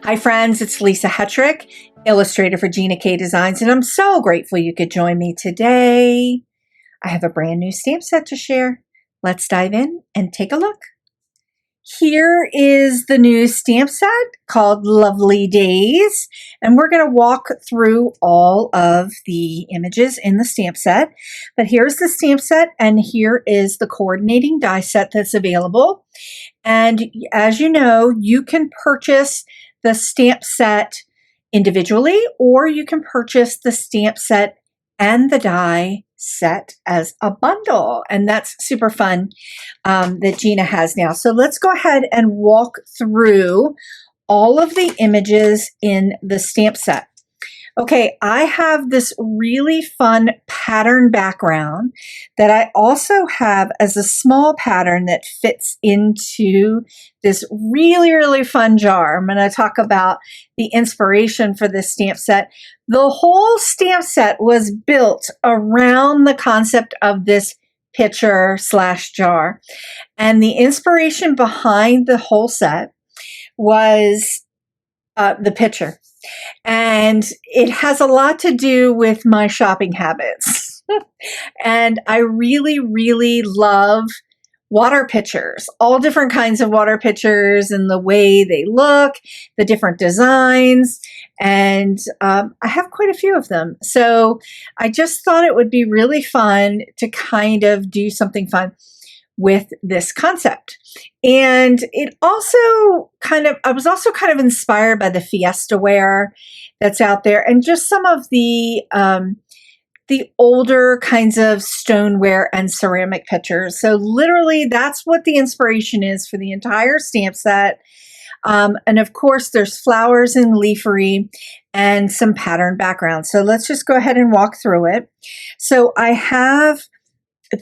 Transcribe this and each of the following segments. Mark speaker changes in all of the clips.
Speaker 1: Hi friends, it's Lisa Hetrick, illustrator for Gina K Designs, and I'm so grateful you could join me today. I have a brand new stamp set to share. Let's dive in and take a look. Here is the new stamp set called Lovely Days, and we're going to walk through all of the images in the stamp set. But here's the stamp set, and here is the coordinating die set that's available. And as you know, you can purchase the stamp set individually, or you can purchase the stamp set and the die set as a bundle. And that's super fun that Gina has now. So let's go ahead and walk through all of the images in the stamp set. Okay, I have this really fun pattern background that I also have as a small pattern that fits into this really fun jar. I'm going to talk about the inspiration for this stamp set. The whole stamp set was built around the concept of this pitcher / jar. And the inspiration behind the whole set was the pitcher. And it has a lot to do with my shopping habits. And I really love water pitchers, all different kinds of water pitchers and the way they look, the different designs. And I have quite a few of them. So I just thought it would be really fun to kind of do something fun with this concept. And it also I was also kind of inspired by the Fiesta ware that's out there and just some of the older kinds of stoneware and ceramic pitchers. So literally that's what the inspiration is for the entire stamp set. And of course there's flowers and leafery and some pattern background. So let's just go ahead and walk through it. So I have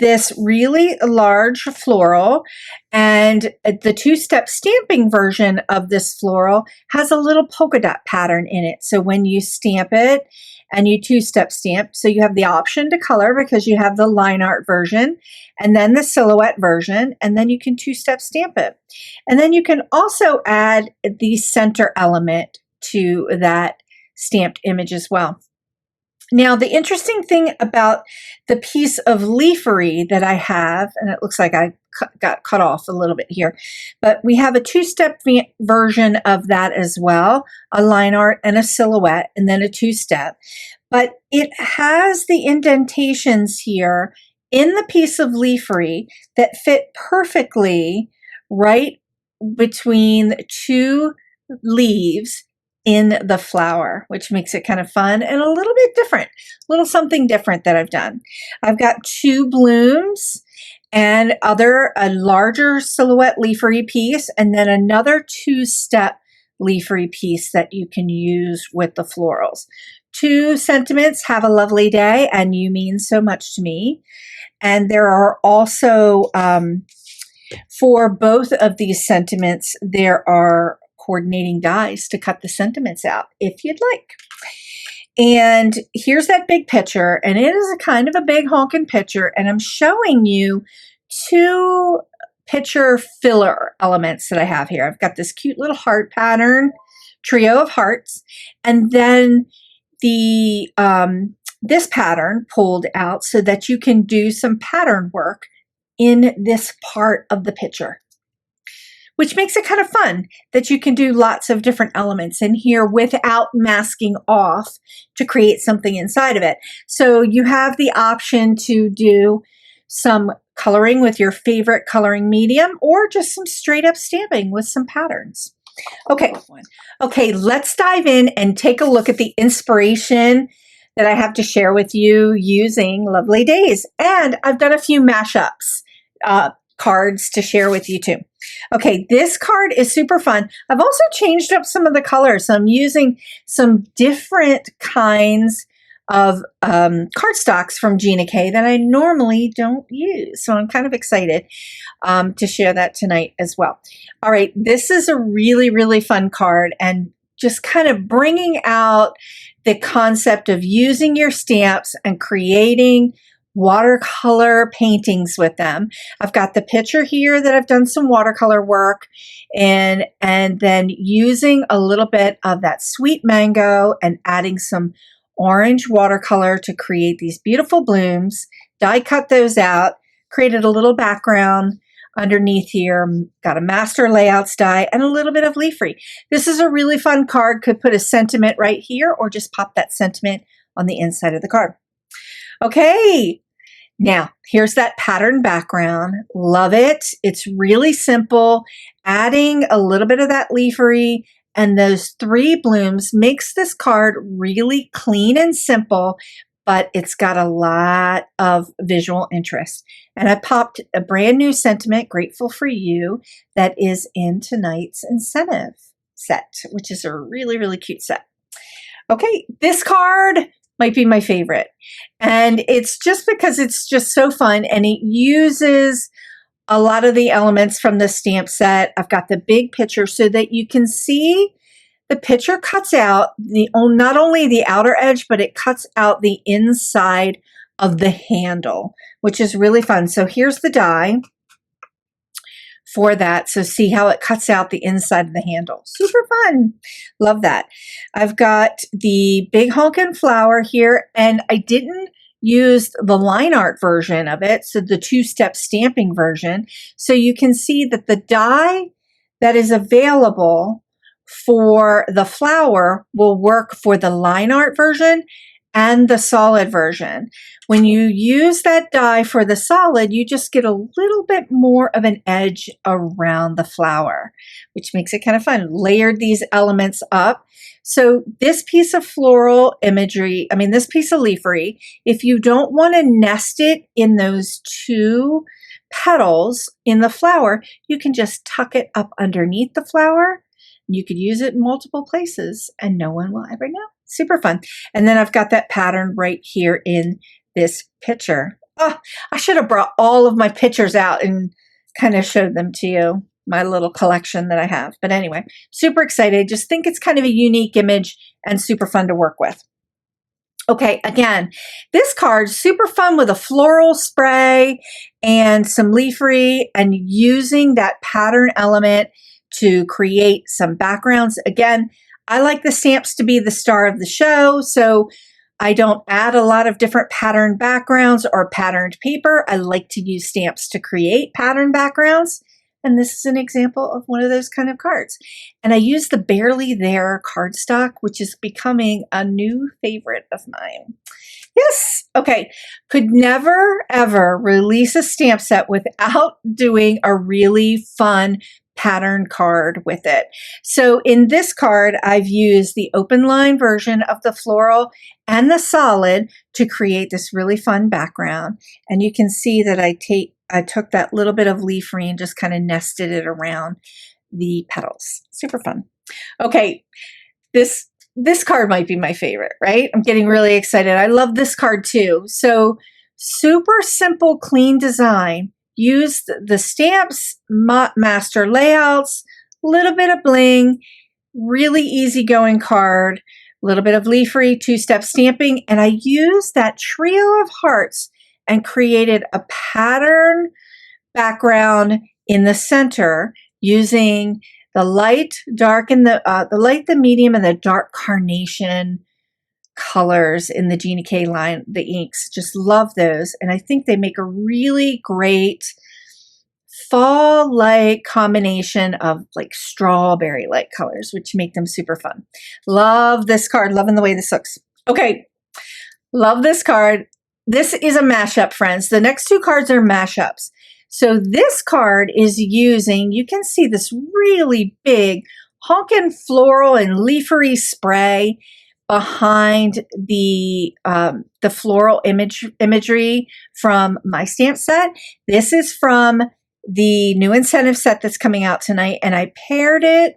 Speaker 1: this really large floral, and the two-step stamping version of this floral has a little polka dot pattern in it. So when you stamp it and you two-step stamp, so you have the option to color because you have the line art version and then the silhouette version, and then you can two-step stamp it. And then you can also add the center element to that stamped image as well. Now, the interesting thing about the piece of leafery that I have, and it looks like I got cut off a little bit here, but we have a two-step version of that as well, a line art and a silhouette, and then a two-step. But it has the indentations here in the piece of leafery that fit perfectly right between two leaves in the flower, which makes it kind of fun and a little bit different, a little something different that I've done. I've got two blooms and a larger silhouette leafery piece, and then another two-step leafery piece that you can use with the florals. Two sentiments: have a lovely day, and you mean so much to me. And there are also, for both of these sentiments, there are coordinating dies to cut the sentiments out if you'd like. And here's that big picture, and it is a kind of a big honking picture, and I'm showing you two picture filler elements that I have here. I've got this cute little heart pattern, trio of hearts, and then the this pattern pulled out so that you can do some pattern work in this part of the picture, which makes it kind of fun that you can do lots of different elements in here without masking off to create something inside of it. So you have the option to do some coloring with your favorite coloring medium or just some straight up stamping with some patterns. Okay, let's dive in and take a look at the inspiration that I have to share with you using Lovely Days. And I've done a few mashups, cards to share with you too. Okay, this card is super fun. I've also changed up some of the colors. So I'm using some different kinds of cardstocks from Gina K that I normally don't use. So I'm kind of excited to share that tonight as well. All right, this is a really fun card, and just kind of bringing out the concept of using your stamps and creating watercolor paintings with them. I've got the picture here that I've done some watercolor work and then using a little bit of that sweet mango and adding some orange watercolor to create these beautiful blooms. Die cut those out, created a little background underneath here, got a master layouts die and a little bit of leafery. This is a really fun card. Could put a sentiment right here or just pop that sentiment on the inside of the card. Okay, now here's that pattern background. Love it. It's really simple. Adding a little bit of that leafery and those 3 blooms makes this card really clean and simple, but it's got a lot of visual interest. And I popped a brand new sentiment, grateful for you, that is in tonight's incentive set, which is a really, really cute set. Okay, this card might be my favorite. And it's just because it's just so fun and it uses a lot of the elements from the stamp set. I've got the big picture so that you can see the picture cuts out not only the outer edge, but it cuts out the inside of the handle, which is really fun. So here's the die for that. So see how it cuts out the inside of the handle. Super fun. Love that. I've got the big honkin' flower here, and I didn't use the line art version of it, so the 2-step stamping version. So you can see that the die that is available for the flower will work for the line art version and the solid version. When you use that die for the solid, you just get a little bit more of an edge around the flower, which makes it kind of fun. Layered these elements up. So this piece of floral imagery, this piece of leafery, if you don't want to nest it in those 2 petals in the flower, you can just tuck it up underneath the flower. You could use it in multiple places and no one will ever know. Super fun. And then I've got that pattern right here in this picture. Oh, I should have brought all of my pictures out and kind of showed them to you, my little collection that I have. But anyway, super excited. Just think it's kind of a unique image and super fun to work with. Okay, again, this card, super fun with a floral spray and some leafery and using that pattern element to create some backgrounds. Again, I like the stamps to be the star of the show, so I don't add a lot of different pattern backgrounds or patterned paper. I like to use stamps to create pattern backgrounds, and this is an example of one of those kind of cards. And I use the Barely There cardstock, which is becoming a new favorite of mine. Yes, okay. Could never, ever release a stamp set without doing a really fun pattern card with it. So in this card, I've used the open line version of the floral and the solid to create this really fun background. And you can see that I took that little bit of leafery and just kind of nested it around the petals. Super fun. Okay, this card might be my favorite, right? I'm getting really excited. I love this card too. So super simple, clean design. Use the stamps, master layouts, a little bit of bling, really easygoing card, a little bit of leafery, 2-step stamping, and I used that trio of hearts and created a pattern background in the center using the light, dark, and the light, the medium, and the dark carnation colors in the Gina K line, the inks. Just love those. And I think they make a really great fall-like combination of like strawberry-like colors, which make them super fun. Love this card. Loving the way this looks. Okay. Love this card. This is a mashup, friends. The next 2 cards are mashups. So this card is using, you can see this really big honkin' floral and leafery spray behind the floral imagery from my stamp set. This is from the new incentive set that's coming out tonight, and I paired it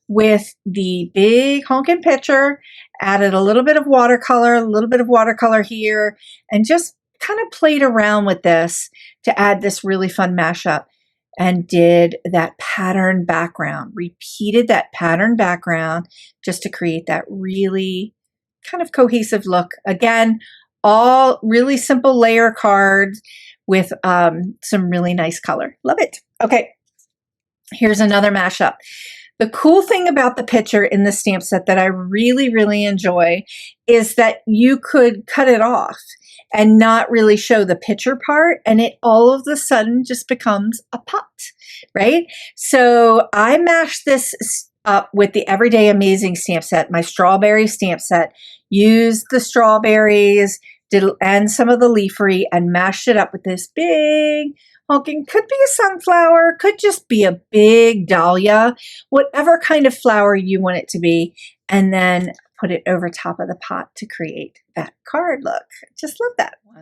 Speaker 1: with the big honkin' picture, added a little bit of watercolor here, and just kind of played around with this to add this really fun mashup, and did that pattern background, repeated that pattern background just to create that really kind of cohesive look. Again, all really simple layer cards with some really nice color. Love it. Okay, here's another mashup. The cool thing about the picture in the stamp set that I really, really enjoy is that you could cut it off and not really show the picture part, and it all of a sudden just becomes a pot, right? So I mashed this up with the Everyday Amazing stamp set, my strawberry stamp set, used the strawberries and some of the leafery and mashed it up with this big honking, could be a sunflower, could just be a big dahlia, whatever kind of flower you want it to be, and then put it over top of the pot to create that card look. Just love that one.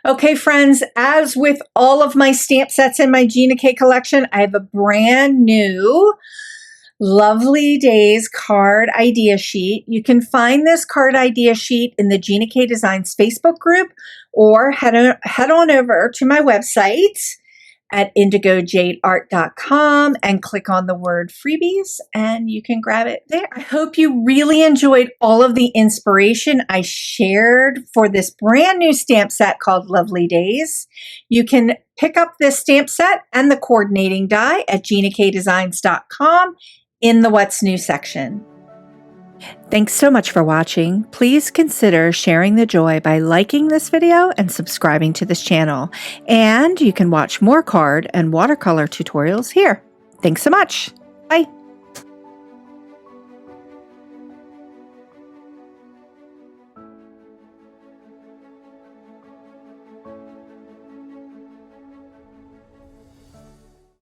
Speaker 1: Okay, friends, as with all of my stamp sets in my Gina K collection, I have a brand new Lovely Days card idea sheet. You can find this card idea sheet in the Gina K Designs Facebook group, or head on over to my website at indigojadeart.com and click on the word freebies and you can grab it there. I hope you really enjoyed all of the inspiration I shared for this brand new stamp set called Lovely Days. You can pick up this stamp set and the coordinating die at ginakdesigns.com in the What's New section. Thanks so much for watching. Please consider sharing the joy by liking this video and subscribing to this channel. And you can watch more card and watercolor tutorials here. Thanks so much. Bye.